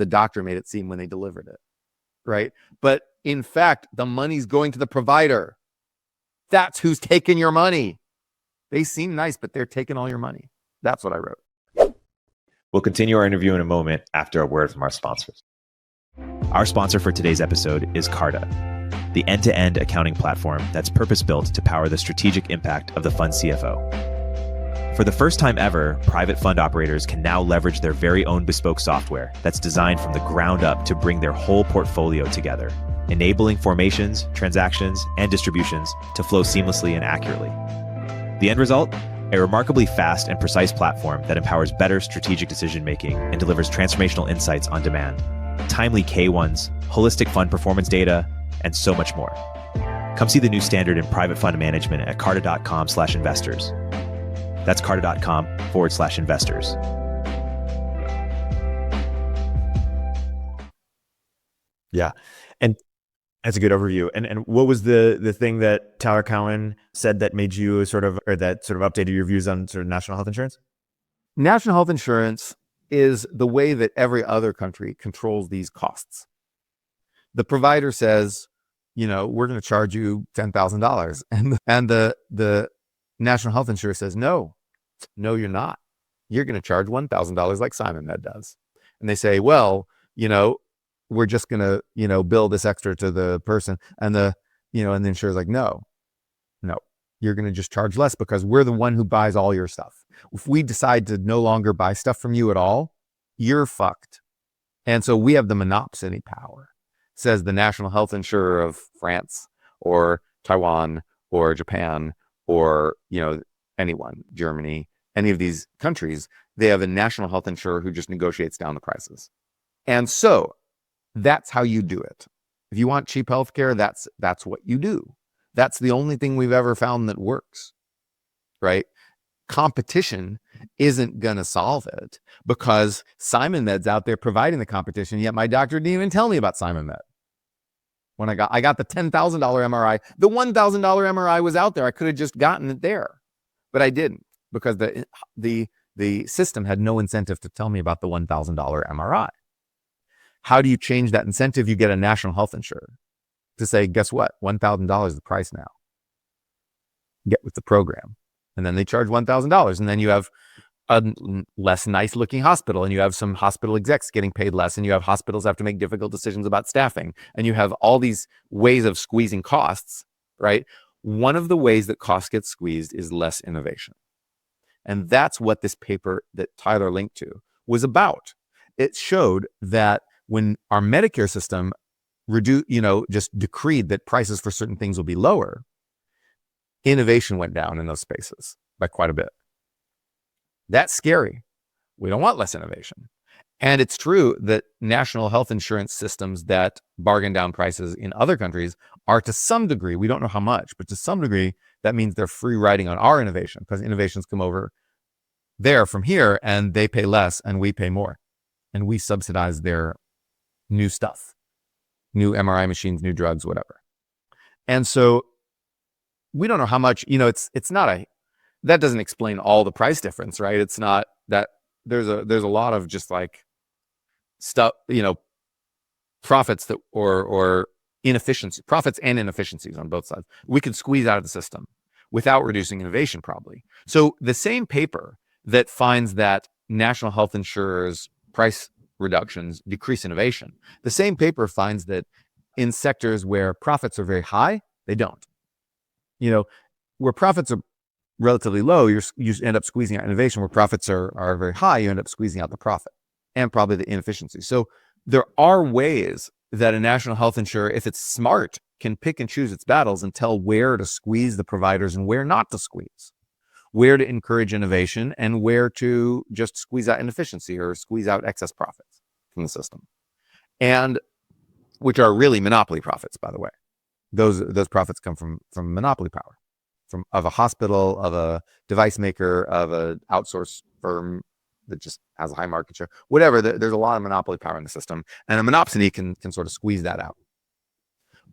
Speaker 3: doctor made it seem when they delivered it, right? But in fact, the money's going to the provider. That's who's taking your money. They seem nice, but they're taking all your money. That's what I wrote.
Speaker 1: We'll continue our interview in a moment after a word from our sponsors.
Speaker 2: Our sponsor for today's episode is Carta, the end-to-end accounting platform that's purpose-built to power the strategic impact of the fund CFO. For the first time ever, private fund operators can now leverage their very own bespoke software that's designed from the ground up to bring their whole portfolio together, enabling formations, transactions, and distributions to flow seamlessly and accurately. The end result? A remarkably fast and precise platform that empowers better strategic decision-making and delivers transformational insights on demand, timely K1s, holistic fund performance data, and so much more. Come see the new standard in private fund management at carta.com/investors. That's carta.com/investors. Yeah. And that's a good overview. And what was the thing that Tyler Cowen said that made you that updated your views on sort of national health insurance?
Speaker 3: National health insurance is the way that every other country controls these costs. The provider says, we're going to charge you $10,000. And the national health insurer says, no, you're not. You're going to charge $1,000 like Simon Med does. And they say, well, we're just going to, bill this extra to the person. And the insurer's like, no, you're going to just charge less because we're the one who buys all your stuff. If we decide to no longer buy stuff from you at all, you're fucked. And so we have the monopsony power, says the national health insurer of France or Taiwan or Japan or, anyone, Germany, any of these countries. They have a national health insurer who just negotiates down the prices. And so that's how you do it. If you want cheap healthcare, that's what you do. That's the only thing we've ever found that works, right? Competition isn't going to solve it because Simon Med's out there providing the competition, yet my doctor didn't even tell me about Simon Med. When I got the $10,000 MRI, the $1,000 MRI was out there. I could have just gotten it there, but I didn't because the system had no incentive to tell me about the $1,000 MRI. How do you change that incentive? You get a national health insurer to say, guess what? $1,000 is the price now. Get with the program. And then they charge $1,000. And then you have a less nice looking hospital and you have some hospital execs getting paid less and you have hospitals have to make difficult decisions about staffing and you have all these ways of squeezing costs, right? One of the ways that costs get squeezed is less innovation. And that's what this paper that Tyler linked to was about. It showed that when our Medicare system just decreed that prices for certain things will be lower, innovation went down in those spaces by quite a bit. That's scary. We don't want less innovation. And it's true that national health insurance systems that bargain down prices in other countries are to some degree, we don't know how much, but to some degree, that means they're free riding on our innovation because innovations come over there from here and they pay less and we pay more. And we subsidize their new stuff, new MRI machines, new drugs, whatever. And so we don't know how much, it's not that doesn't explain all the price difference, right? It's not that there's a lot of just like stuff, profits that or inefficiency, profits and inefficiencies on both sides. We could squeeze out of the system without reducing innovation probably. So the same paper that finds that national health insurers price reductions decrease innovation, the same paper finds that in sectors where profits are very high, they don't. Where profits are relatively low, you end up squeezing out innovation. Where profits are very high, you end up squeezing out the profit and probably the inefficiency. So there are ways that a national health insurer, if it's smart, can pick and choose its battles and tell where to squeeze the providers and where not to squeeze, where to encourage innovation and where to just squeeze out inefficiency or squeeze out excess profits from the system. And which are really monopoly profits, by the way. Those profits come from monopoly power, of a hospital, of a device maker, of an outsourced firm that just has a high market share, whatever. There's a lot of monopoly power in the system, and a monopsony can sort of squeeze that out.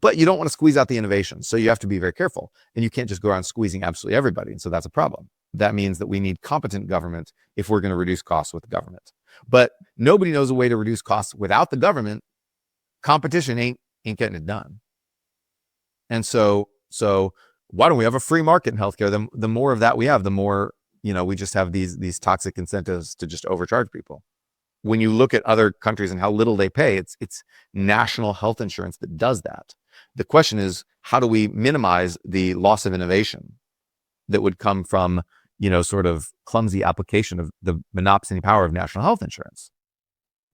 Speaker 3: But you don't want to squeeze out the innovation, so you have to be very careful, and you can't just go around squeezing absolutely everybody, and so that's a problem. That means that we need competent government if we're going to reduce costs with the government. But nobody knows a way to reduce costs without the government. Competition ain't getting it done. And so why don't we have a free market in healthcare? The more of that we have, the more, we just have these toxic incentives to just overcharge people. When you look at other countries and how little they pay, it's national health insurance that does that. The question is, how do we minimize the loss of innovation that would come from, sort of clumsy application of the monopsony power of national health insurance.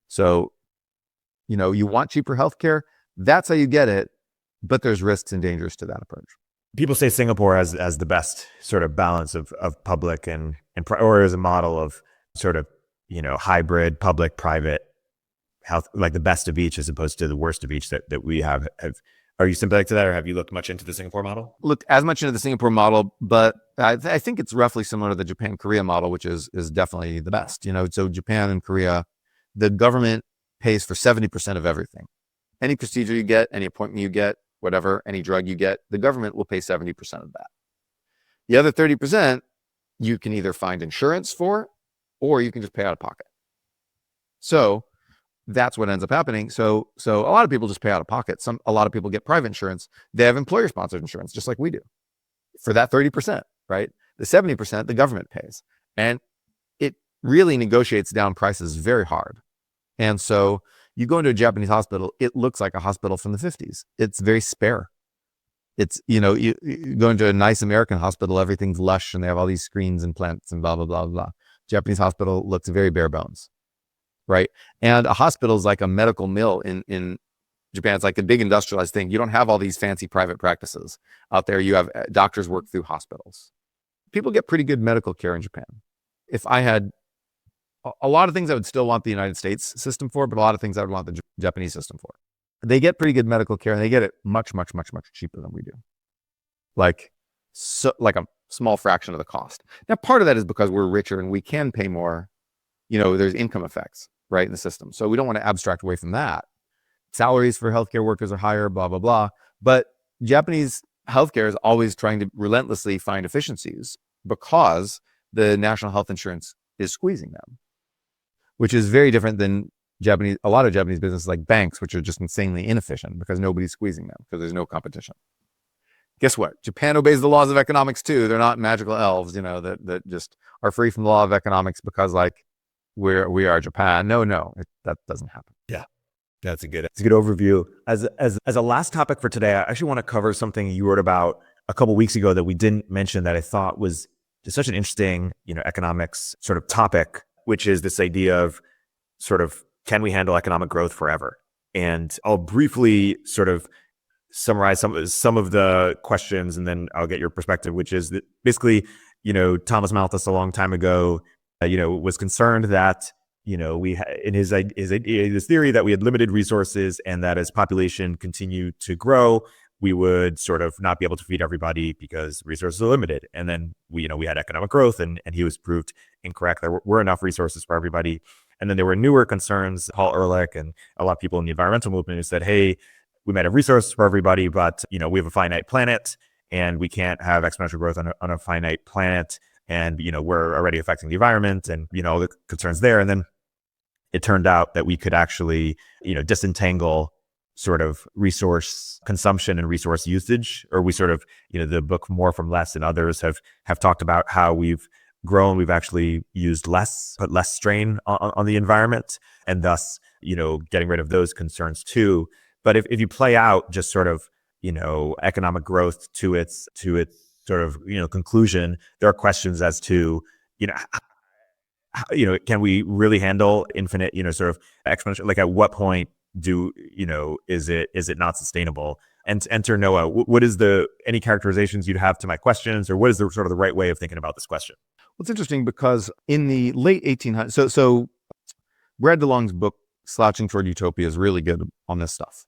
Speaker 3: So, you want cheaper healthcare, that's how you get it, but there's risks and dangers to that approach.
Speaker 2: People say Singapore has the best sort of balance of public or as a model of sort of, hybrid public private health, like the best of each as opposed to the worst of each that we have. Are you sympathetic to that, or have you looked much into the Singapore model?
Speaker 3: Looked as much into the Singapore model, but I think it's roughly similar to the Japan-Korea model, which is definitely the best. So Japan and Korea, the government pays for 70% of everything. Any procedure you get, any appointment you get, whatever, any drug you get, the government will pay 70% of that. The other 30%, you can either find insurance for, or you can just pay out of pocket. So that's what ends up happening. So a lot of people just pay out of pocket. A lot of people get private insurance. They have employer-sponsored insurance, just like we do, for that 30%, right? The 70%, the government pays. And it really negotiates down prices very hard. And so you go into a Japanese hospital, it looks like a hospital from the 50s. It's very spare. It's, you go into a nice American hospital, everything's lush and they have all these screens and plants and blah, blah, blah, blah. Japanese hospital looks very bare bones, right? And a hospital is like a medical mill in Japan. It's like a big industrialized thing. You don't have all these fancy private practices out there. You have doctors work through hospitals. People get pretty good medical care in Japan. If I had a lot of things I would still want the United States system for, but a lot of things I would want the Japanese system for. They get pretty good medical care and they get it much, much, much, much cheaper than we do. Like a small fraction of the cost. Now, part of that is because we're richer and we can pay more. There's income effects, right, in the system. So we don't want to abstract away from that. Salaries for healthcare workers are higher, blah, blah, blah. But Japanese healthcare is always trying to relentlessly find efficiencies because the national health insurance is squeezing them, which is very different than a lot of Japanese businesses like banks, which are just insanely inefficient because nobody's squeezing them because there's no competition. Guess what? Japan obeys the laws of economics too. They're not magical elves, that just are free from the law of economics because we are Japan. No, that doesn't happen.
Speaker 2: Yeah. That's a good overview. As a last topic for today, I actually want to cover something you wrote about a couple of weeks ago that we didn't mention that I thought was just such an interesting, economics sort of topic, which is this idea of sort of, can we handle economic growth forever? And I'll briefly sort of summarize some of the questions, and then I'll get your perspective, which is that basically, Thomas Malthus a long time ago, was concerned that, we in his theory that we had limited resources and that as population continued to grow, we would sort of not be able to feed everybody because resources are limited. And then we had economic growth, and he was proved incorrect. There were enough resources for everybody. And then there were newer concerns, Paul Ehrlich and a lot of people in the environmental movement who said, hey, we might have resources for everybody, but we have a finite planet and we can't have exponential growth on a finite planet. And, we're already affecting the environment and, all the concerns there. And then it turned out that we could actually, disentangle sort of resource consumption and resource usage, or we sort of, the book More from Less and others have talked about how we've grown, we've actually used less, put less strain on the environment, and thus, getting rid of those concerns too. But if you play out just sort of, economic growth to its sort of, conclusion, there are questions as to, can we really handle infinite, sort of exponential, like at what point is it not sustainable? And enter Noah. What is any characterizations you'd have to my questions, or what is the sort of the right way of thinking about this question?
Speaker 3: Well, it's interesting because in the late 1800s, so Brad DeLong's book, Slouching Toward Utopia, is really good on this stuff.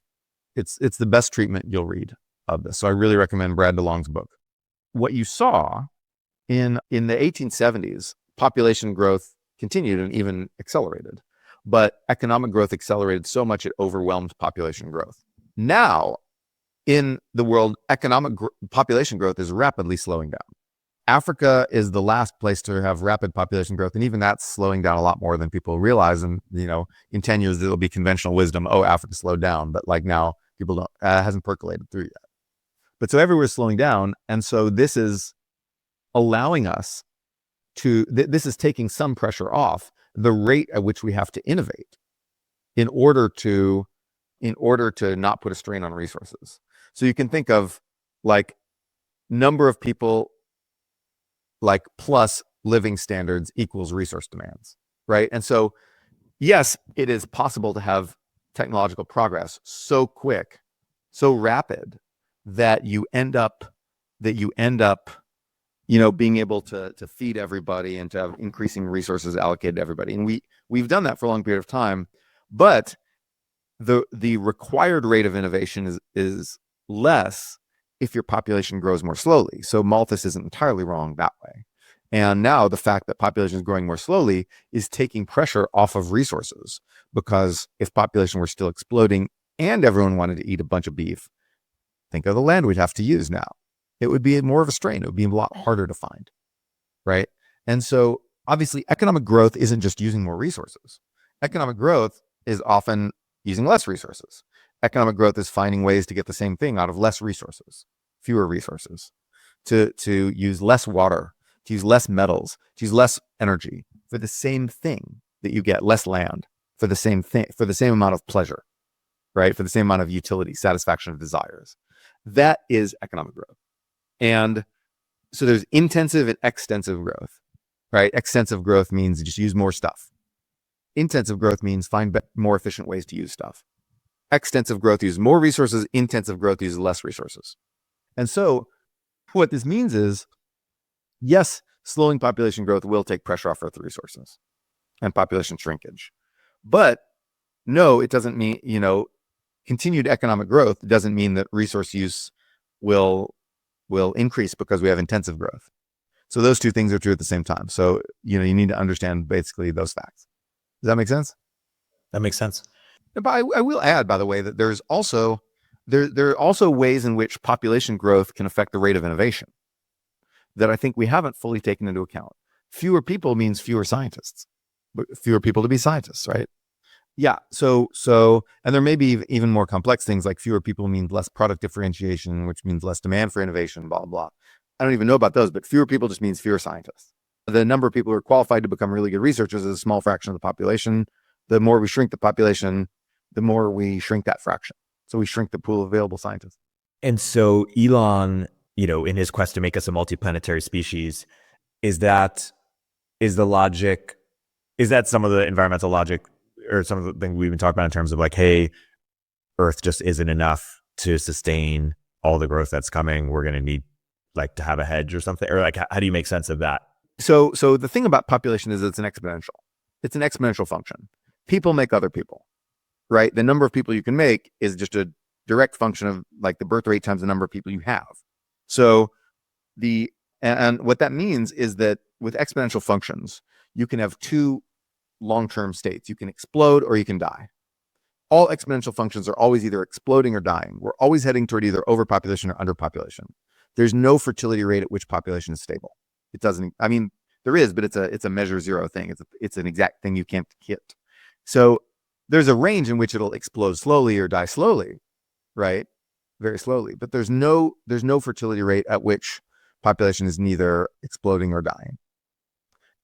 Speaker 3: It's the best treatment you'll read of this. So I really recommend Brad DeLong's book. What you saw in the 1870s, population growth continued and even accelerated, but economic growth accelerated so much it overwhelmed population growth. Now, in the world, population growth is rapidly slowing down. Africa is the last place to have rapid population growth, and even that's slowing down a lot more than people realize. And in 10 years, there'll be conventional wisdom. Oh, Africa slowed down, but like now, people don't. Hasn't percolated through yet. But so everywhere's slowing down, and so this is allowing us to. This is taking some pressure off the rate at which we have to innovate in order to not put a strain on resources. So you can think of like number of people, like plus living standards equals resource demands, right? And so, yes, it is possible to have technological progress so quick, so rapid that you end up, being able to feed everybody and to have increasing resources allocated to everybody. And we've done that for a long period of time, but the required rate of innovation is less if your population grows more slowly. So Malthus isn't entirely wrong that way. And now the fact that population is growing more slowly is taking pressure off of resources, because if population were still exploding and everyone wanted to eat a bunch of beef, think of the land we'd have to use now. It would be more of a strain. It would be a lot harder to find, right? And so obviously economic growth isn't just using more resources. Economic growth is often using less resources. Economic growth is finding ways to get the same thing out of less resources, fewer resources, to use less water, to use less metals, to use less energy for the same thing that you get, less land for the same thing, for the same amount of pleasure, right? For the same amount of utility, satisfaction of desires. That is economic growth. And so there's intensive and extensive growth, right? Extensive growth means you just use more stuff. Intensive growth means find more efficient ways to use stuff. Extensive growth uses more resources. Intensive growth uses less resources. And so what this means is, yes, slowing population growth will take pressure off Earth resources and population shrinkage. But no, it doesn't mean, continued economic growth doesn't mean that resource use will increase because we have intensive growth. So those two things are true at the same time. So, you need to understand basically those facts. Does that make sense?
Speaker 2: That makes sense.
Speaker 3: But I will add, by the way, that there are also ways in which population growth can affect the rate of innovation that I think we haven't fully taken into account. Fewer people means fewer scientists, but fewer people to be scientists, right? Yeah. So, and there may be even more complex things, like fewer people means less product differentiation, which means less demand for innovation, blah, blah. I don't even know about those, but fewer people just means fewer scientists. The number of people who are qualified to become really good researchers is a small fraction of the population. The more we shrink the population, the more we shrink that fraction. So we shrink the pool of available scientists.
Speaker 2: And so Elon, in his quest to make us a multiplanetary species, is that some of the environmental logic, or some of the things we've been talking about in terms of like, hey, Earth just isn't enough to sustain all the growth that's coming. We're going to need to have a hedge or something, or how do you make sense of that?
Speaker 3: So the thing about population is it's an exponential function. People make other people, right? The number of people you can make is just a direct function of the birth rate times the number of people you have. So and what that means is that with exponential functions, you can have two long-term states. You can explode or you can die. All exponential functions are always either exploding or dying. We're always heading toward either overpopulation or underpopulation. There's no fertility rate at which population is stable. It doesn't, there is, but it's a measure zero thing. It's an exact thing you can't hit. So there's a range in which it'll explode slowly or die slowly, right? Very slowly. But there's no fertility rate at which population is neither exploding or dying.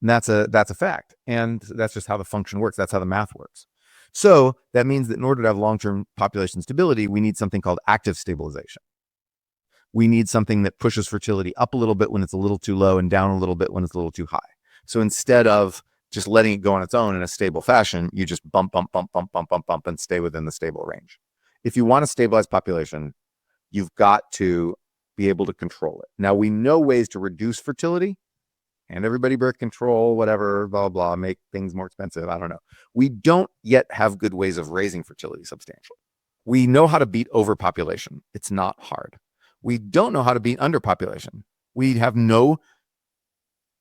Speaker 3: And that's a fact. And that's just how the function works. That's how the math works. So that means that in order to have long-term population stability, we need something called active stabilization. We need something that pushes fertility up a little bit when it's a little too low and down a little bit when it's a little too high. So instead of just letting it go on its own in a stable fashion, you just bump, and stay within the stable range. If you want to stabilize population, you've got to be able to control it. Now, we know ways to reduce fertility, and everybody birth control, whatever, blah, blah, make things more expensive. I don't know. We don't yet have good ways of raising fertility substantially. We know how to beat overpopulation. It's not hard. We don't know how to beat underpopulation. We have no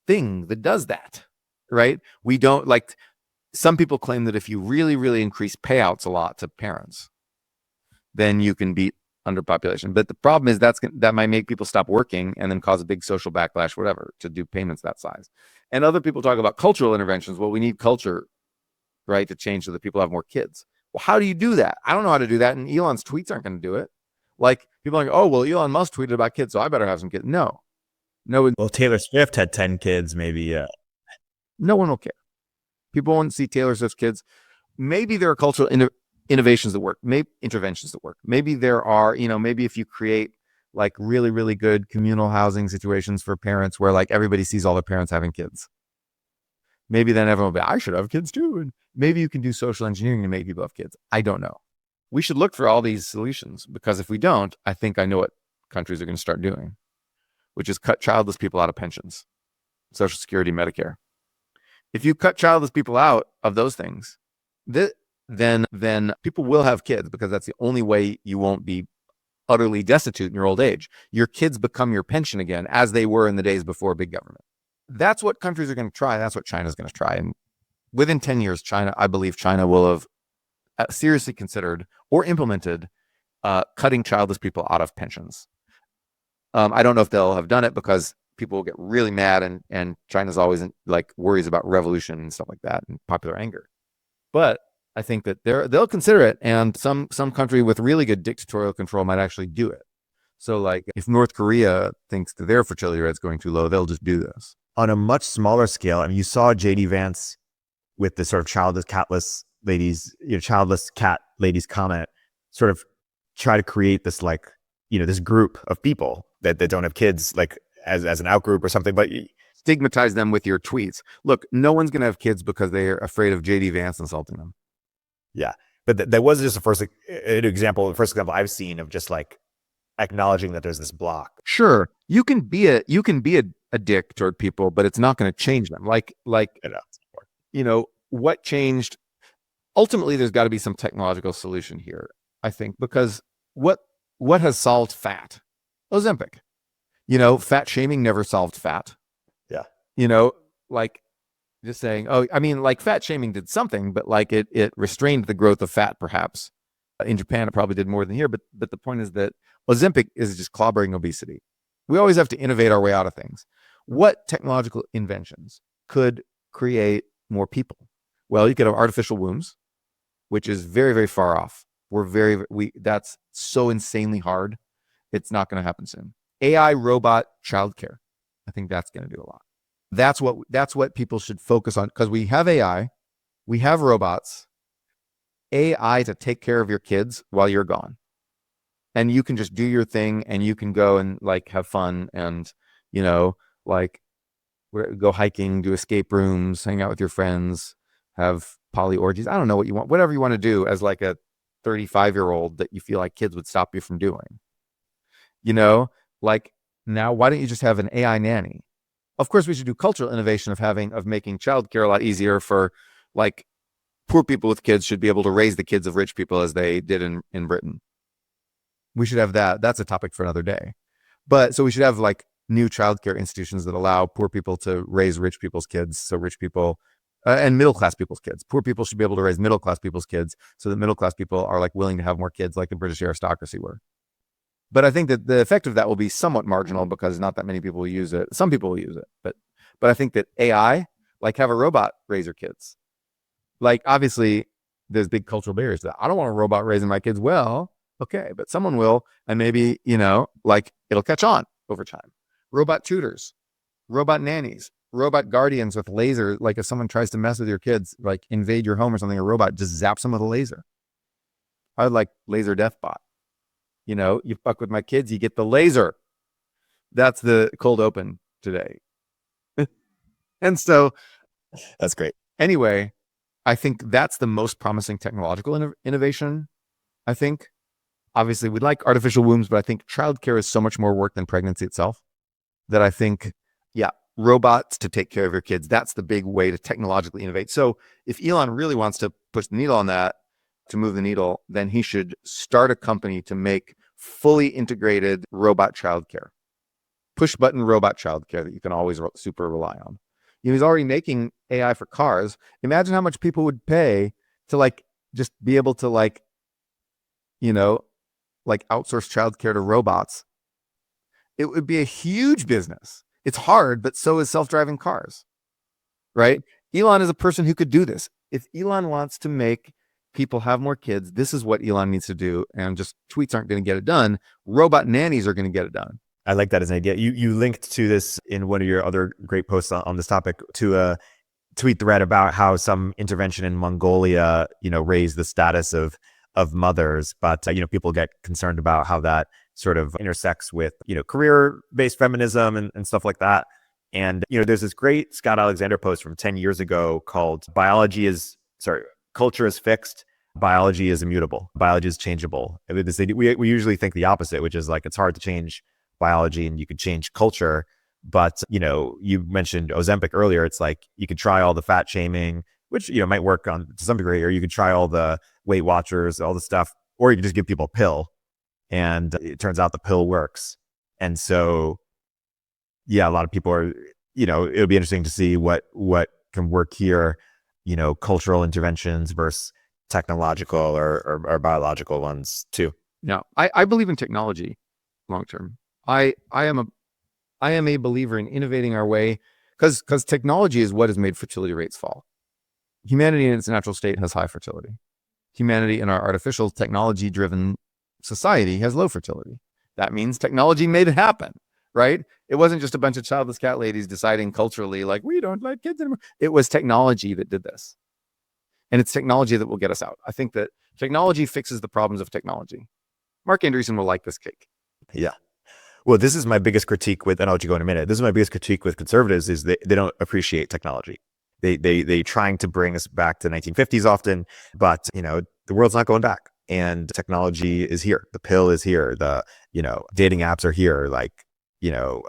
Speaker 3: thing that does that, right? We don't, some people claim that if you really, really increase payouts a lot to parents, then you can beat underpopulation. But the problem is that might make people stop working and then cause a big social backlash, whatever, to do payments that size. And other people talk about cultural interventions. Well, we need culture, right, to change so that people have more kids. Well, how do you do that? I don't know how to do that. And Elon's tweets aren't going to do it. People are like, oh, well, Elon Musk tweeted about kids, so I better have some kids. No.
Speaker 2: Well, Taylor Swift had 10 kids, maybe.
Speaker 3: No one will care. People won't see Taylor Swift's kids. Maybe there are cultural innovations that work, maybe interventions that work. Maybe there are, maybe if you create like really, really good communal housing situations for parents where like everybody sees all their parents having kids. Maybe then everyone will be, I should have kids too. And maybe you can do social engineering to make people have kids. I don't know. We should look for all these solutions, because if we don't, I think I know what countries are going to start doing, which is cut childless people out of pensions, Social Security, Medicare. If you cut childless people out of those things, then people will have kids, because that's the only way you won't be utterly destitute in your old age. Your kids become your pension again, as they were in the days before big government. That's what countries are going to try. That's what China's going to try. And within 10 years, I believe China will have seriously considered or implemented cutting childless people out of pensions. I don't know if they'll have done it, because people will get really mad, and China's always like worries about revolution and stuff like that and popular anger. But I think that they'll consider it, and some country with really good dictatorial control might actually do it. So like if North Korea thinks that their fertility rate's going too low, they'll just do this.
Speaker 2: On a much smaller scale, I mean, you saw JD Vance with the sort of childless cat ladies comment, sort of try to create this like, this group of people that don't have kids, like as an out group or something, but
Speaker 3: stigmatize them with your tweets. Look, no one's going to have kids because they're afraid of JD Vance insulting them.
Speaker 2: Yeah. But that was just the first example I've seen of just like acknowledging that there's this block.
Speaker 3: Sure. You can be a dick toward people, but it's not going to change them. Like, what changed? Ultimately, there's got to be some technological solution here, I think, because what has solved fat? Ozempic. Fat shaming never solved fat.
Speaker 2: Yeah.
Speaker 3: Like just saying, fat shaming did something, but like it restrained the growth of fat, perhaps. In Japan, it probably did more than here, but the point is that Ozempic is just clobbering obesity. We always have to innovate our way out of things. What technological inventions could create more people? Well, you could have artificial wombs, which is very, very far off. That's so insanely hard. It's not going to happen soon. AI robot childcare. I think that's going to do a lot. That's what people should focus on, because we have AI, we have robots, AI to take care of your kids while you're gone. And you can just do your thing, and you can go and like have fun, and like go hiking, do escape rooms, hang out with your friends, have poly orgies. I don't know what you want, whatever you want to do as like a 35-year-old that you feel like kids would stop you from doing. Like now, why don't you just have an AI nanny? Of course, we should do cultural innovation of making childcare a lot easier for like poor people with kids should be able to raise the kids of rich people as they did in Britain. We should have that. That's a topic for another day. But so we should have like new childcare institutions that allow poor people to raise rich people's kids. So rich people and middle-class people's kids. Poor people should be able to raise middle-class people's kids, so that middle-class people are like willing to have more kids, like the British aristocracy were. But I think that the effect of that will be somewhat marginal, because not that many people will use it. Some people will use it, but I think that AI, like have a robot raise your kids. Like obviously there's big cultural barriers to that. I don't want a robot raising my kids. Well, okay, but someone will, and maybe, like it'll catch on over time. Robot tutors, robot nannies, robot guardians with laser. Like if someone tries to mess with your kids, like invade your home or something, a robot just zaps them with a laser. I would like laser death bot. You fuck with my kids, you get the laser. That's the cold open today. And so
Speaker 2: that's great.
Speaker 3: Anyway, I think that's the most promising technological innovation. I think obviously we'd like artificial wombs, but I think childcare is so much more work than pregnancy itself, that I think, robots to take care of your kids. That's the big way to technologically innovate. So if Elon really wants to push the needle on that, to move the needle, then he should start a company to make fully integrated robot childcare, push button robot childcare that you can always super rely on. He's already making AI for cars. Imagine how much people would pay to like just be able to like outsource childcare to robots. It would be a huge business. It's hard, but so is self-driving cars, right? Elon is a person who could do this. If Elon wants to make people have more kids, this is what Elon needs to do. And just tweets aren't going to get it done. Robot nannies are going to get it done.
Speaker 2: I like that as an idea. You linked to this in one of your other great posts on this topic, to a tweet thread about how some intervention in Mongolia, raised the status of mothers, but people get concerned about how that sort of intersects with, career-based feminism and stuff like that. And, there's this great Scott Alexander post from 10 years ago called Culture is Fixed, Biology is Immutable, Biology is Changeable. We usually think the opposite, which is like, it's hard to change biology and you could change culture. But, you mentioned Ozempic earlier. It's like, you could try all the fat shaming, which, might work on to some degree, or you could try all the Weight Watchers, all the stuff, or you could just give people a pill. And it turns out the pill works. And so, yeah, a lot of people are, it'll be interesting to see what can work here, cultural interventions versus technological or biological ones too.
Speaker 3: No, I believe in technology long term. I am a believer in innovating our way, because technology is what has made fertility rates fall. Humanity in its natural state has high fertility. Humanity in our artificial technology-driven society has low fertility. That means technology made it happen, right? It wasn't just a bunch of childless cat ladies deciding culturally, like, we don't like kids anymore. It was technology that did this. And it's technology that will get us out. I think that technology fixes the problems of technology. Mark Andreessen will like this cake.
Speaker 2: Yeah. Well, this is my biggest critique with, and I'll let you go in a minute. This is my biggest critique with conservatives is they don't appreciate technology. They trying to bring us back to the 1950s often, but the world's not going back. And technology is here. The pill is here. The, dating apps are here. Like,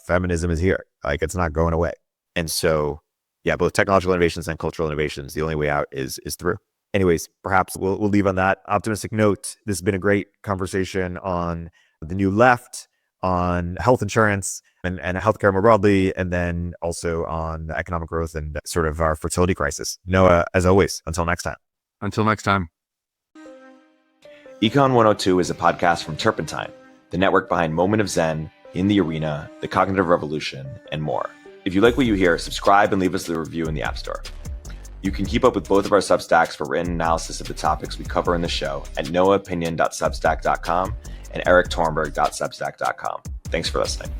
Speaker 2: feminism is here. Like, it's not going away. And so, yeah, both technological innovations and cultural innovations, the only way out is through. Anyways, perhaps we'll leave on that optimistic note. This has been a great conversation on the new left, on health insurance and healthcare more broadly, and then also on economic growth and sort of our fertility crisis. Noah, as always, until next time.
Speaker 3: Until next time.
Speaker 1: Econ 102 is a podcast from Turpentine, the network behind Moment of Zen, In the Arena, The Cognitive Revolution, and more. If you like what you hear, subscribe and leave us a review in the App Store. You can keep up with both of our Substacks for written analysis of the topics we cover in the show at noahopinion.substack.com and eriktorenberg.substack.com. Thanks for listening.